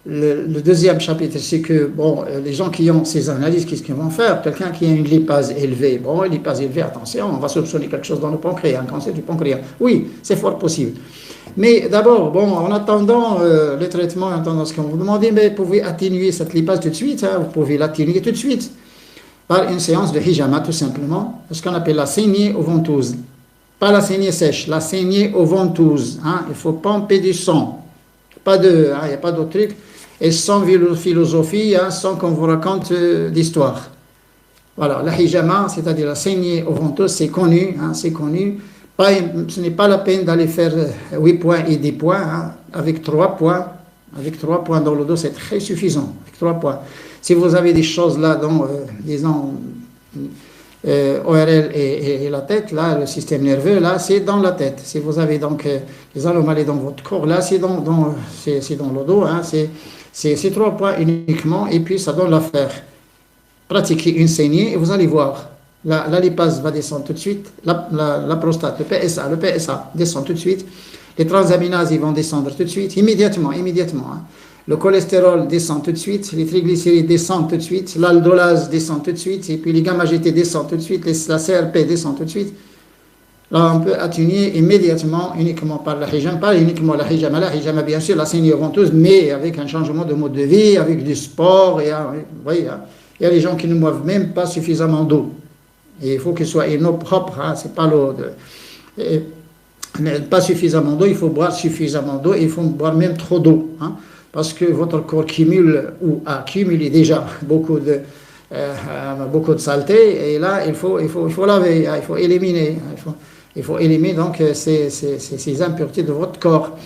le deuxième chapitre, c'est que bon, les gens qui ont ces analyses, qu'est-ce qu'ils vont faire? Quelqu'un qui a une lipase élevée, bon, une lipase élevée, attention, on va soupçonner quelque chose dans le pancréas, un cancer du pancréas. Oui, c'est fort possible. Mais d'abord, bon, en attendant le traitement, en attendant ce qu'on vous demande, mais vous pouvez atténuer cette lipase tout de suite, hein, vous pouvez l'atténuer tout de suite par une séance de hijama, tout simplement, ce qu'on appelle la saignée aux ventouses. Pas la saignée sèche, la saignée aux ventouses. Hein, il faut pomper du sang. Pas de, il n'y a pas d'autre truc. Et sans philosophie, hein, sans qu'on vous raconte d'histoire. Voilà, la hijama, c'est-à-dire la saignée aux ventouses, c'est connu, hein, c'est connu. Ce n'est pas la peine d'aller faire 8 points et 10 points, hein, avec 3 points. Avec 3 points dans le dos, c'est très suffisant. Avec 3 points. Si vous avez des choses là, dans, disons, ORL et la tête, là, le système nerveux, là, c'est dans la tête. Si vous avez donc des anomalies dans votre corps, là, c'est dans le dos, hein, c'est 3 points uniquement, et puis ça donne l'affaire. Pratiquez une saignée et vous allez voir. La lipase va descendre tout de suite, la prostate, le PSA descend tout de suite, les transaminases ils vont descendre tout de suite, immédiatement. Hein. Le cholestérol descend tout de suite, les triglycérides descendent tout de suite, l'aldolase descend tout de suite, et puis les gamma-GT descendent tout de suite, la CRP descend tout de suite. Là, on peut atténuer immédiatement, uniquement par la hijama, pas uniquement la hijama bien sûr, la saignée venteuse, mais avec un changement de mode de vie, avec du sport, et, vous voyez, hein, il y a des gens qui ne boivent même pas suffisamment d'eau. Et il faut qu'il soit une eau propre, hein, c'est pas l'eau de... pas suffisamment d'eau, il faut boire suffisamment d'eau, et il faut boire même trop d'eau, hein, parce que votre corps cumule ou a cumulé déjà beaucoup de saleté, et là il faut laver, il faut éliminer, il faut éliminer donc ces impuretés de votre corps.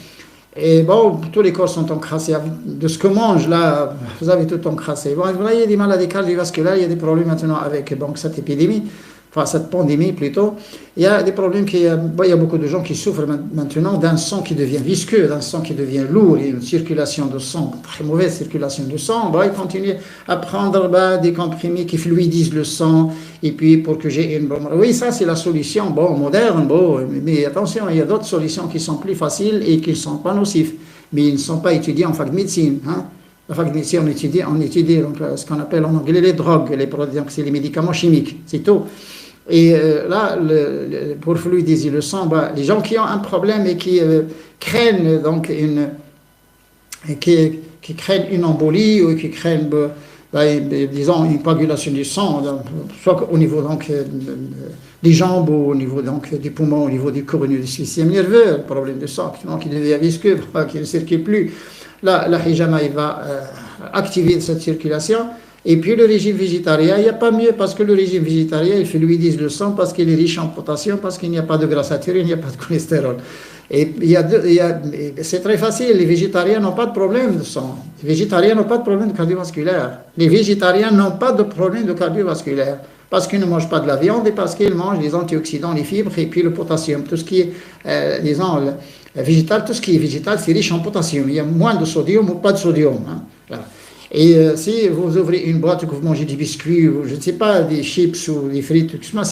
Et bon, tous les corps sont encrassés de ce que mange là, vous avez tout encrassé. Bon, vous voyez, des maladies cardiovasculaires, il y a des problèmes maintenant avec donc, cette épidémie, enfin cette pandémie plutôt. Il y a des problèmes il y a beaucoup de gens qui souffrent maintenant d'un sang qui devient visqueux, d'un sang qui devient lourd, il y a une circulation de sang, très mauvaise circulation de sang. Ils continuent à prendre des comprimés qui fluidisent le sang, et puis pour que j'ai une bonne... Oui, ça c'est la solution, moderne, mais attention, il y a d'autres solutions qui sont plus faciles et qui ne sont pas nocives, mais ils ne sont pas étudiés en fac de médecine, hein. La fac de médecine, on étudie donc, ce qu'on appelle en anglais les drogues, donc c'est les médicaments chimiques, c'est tout. Et là, pour fluidiser le sang, les gens qui ont un problème et qui craignent donc qui craignent une embolie ou qui craignent, disons, une coagulation du sang, soit au niveau donc des jambes ou au niveau donc du poumon, au niveau du courroux du système nerveux, le problème de sang qui devient visqueux, qui ne circule plus. Là, la hijama, il va activer cette circulation. Et puis le régime végétarien, il n'y a pas mieux, parce que le régime végétarien, il fluidise le sang, parce qu'il est riche en potassium, parce qu'il n'y a pas de gras saturé, il n'y a pas de cholestérol. Et c'est très facile, les végétariens n'ont pas de problème de sang. Les végétariens n'ont pas de problème de cardiovasculaire. Les végétariens n'ont pas de problème de cardiovasculaire, parce qu'ils ne mangent pas de la viande et parce qu'ils mangent les antioxydants, les fibres et puis le potassium. Tout ce qui est, disons, végétal, tout ce qui est végétal, c'est riche en potassium. Il y a moins de sodium ou pas de sodium. Hein. Voilà. Et si vous ouvrez une boîte et que vous mangez des biscuits, ou je ne sais pas, des chips ou des frites, tout ça,